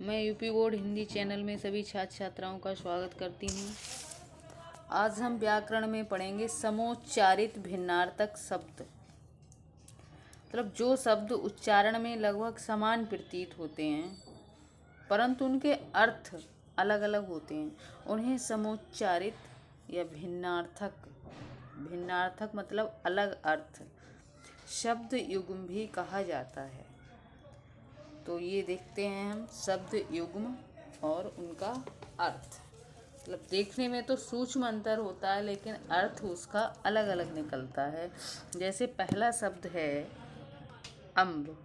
मैं UP board Hindi channel में सभी छात्र छात्राओं का स्वागत करती हूँ। आज हम व्याकरण में पढ़ेंगे समोच्चारित भिन्नार्थक शब्द। मतलब जो शब्द उच्चारण में लगभग समान प्रतीत होते हैं परंतु उनके अर्थ अलग अलग होते हैं, उन्हें समोच्चारित या भिन्नार्थक मतलब अलग अर्थ शब्द युग्म भी कहा जाता है। तो ये देखते हैं हम शब्द युग्म और उनका अर्थ। मतलब देखने में तो सूक्ष्म अंतर होता है लेकिन अर्थ उसका अलग अलग निकलता है। जैसे पहला शब्द है अम्ब।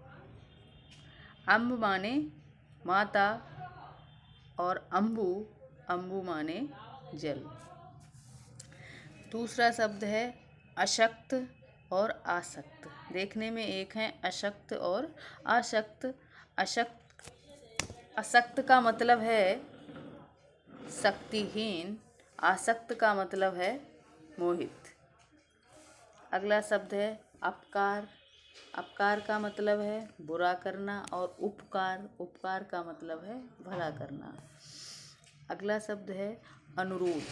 अम्ब माने माता और अम्बु माने जल। दूसरा शब्द है अशक्त और आसक्त। देखने में एक है अशक्त और आसक्त। अशक्त का मतलब है शक्तिहीन, आसक्त का मतलब है मोहित। अगला शब्द है अपकार। अपकार का मतलब है बुरा करना और उपकार का मतलब है भला करना। अगला शब्द है अनुरोध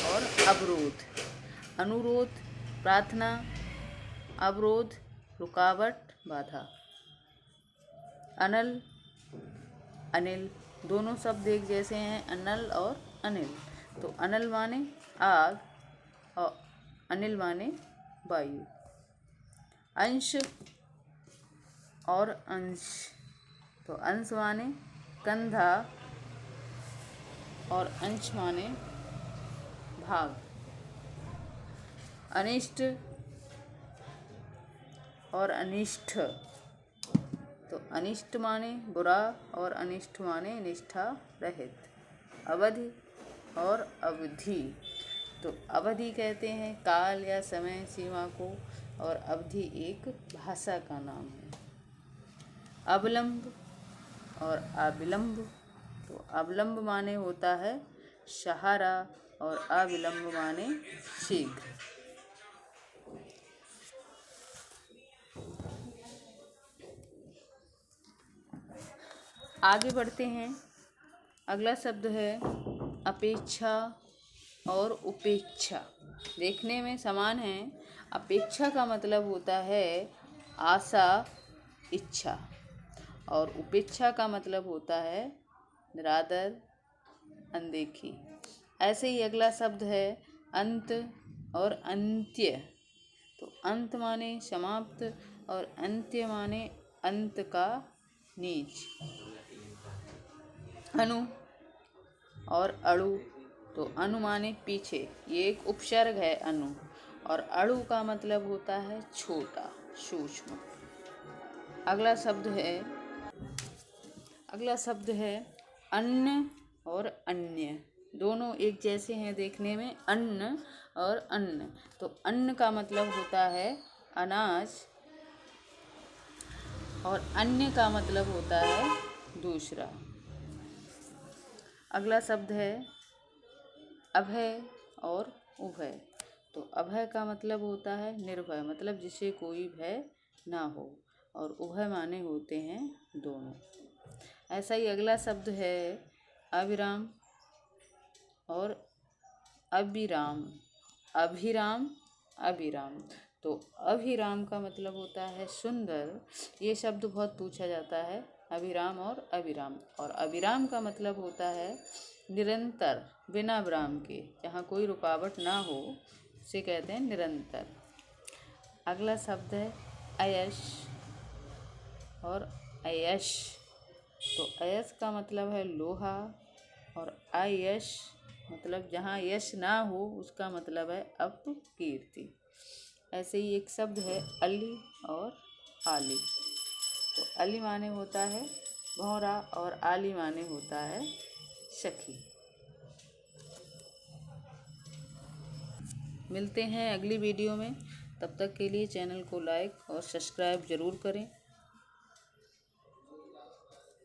और अवरोध। अनुरोध प्रार्थना, अवरोध रुकावट बाधा। अनल अनिल, दोनों शब्द एक जैसे हैं, अनल और अनिल। तो अनल माने आग और अनिल माने वायु। अंश और अंश, तो अंश माने कंधा और अंश माने भाग। अनिष्ट और अनिष्ठ, तो अनिष्ट माने बुरा और अनिष्ट माने निष्ठा रहित। अवधि और अवधि, तो अवधि कहते हैं काल या समय सीमा को और अवधि एक भाषा का नाम है। अवलंब और अविलंब, तो अवलंब माने होता है सहारा और अविलंब माने शीघ्र। आगे बढ़ते हैं। अगला शब्द है अपेक्षा और उपेक्षा। देखने में समान है। अपेक्षा का मतलब होता है आशा, इच्छा, और उपेक्षा का मतलब होता है निरादर, अनदेखी। ऐसे ही अगला शब्द है अंत और अंत्य। तो अंत माने समाप्त और अंत्य माने अंत का नीच। अनु और अणु, तो अनु माने पीछे, ये एक उपसर्ग है अनु। और अणु का मतलब होता है छोटा, सूक्ष्म। अगला शब्द है अन्न और अन्य। दोनों एक जैसे हैं देखने में, अन्न और अन्न। तो अन्न का मतलब होता है अनाज और अन्य का मतलब होता है दूसरा। अगला शब्द है अभय और उभय। तो अभय का मतलब होता है निर्भय, मतलब जिसे कोई भय ना हो, और उभय माने होते हैं दोनों। ऐसा ही अगला शब्द है अविराम और अभिराम। अभिराम, तो अभिराम का मतलब होता है सुंदर। ये शब्द बहुत पूछा जाता है, अभिराम और अविराम। और अविराम का मतलब होता है निरंतर, बिना विराम के, जहाँ कोई रुकावट ना हो उसे कहते हैं निरंतर। अगला शब्द है अयश और अयश। तो अयश का मतलब है लोहा और अयश मतलब जहाँ यश ना हो उसका मतलब है अपकीर्ति। ऐसे ही एक शब्द है अली और आली। तो अली माने होता है भौरा और आली माने होता है सखी। मिलते हैं अगली वीडियो में, तब तक के लिए चैनल को लाइक और सब्सक्राइब ज़रूर करें।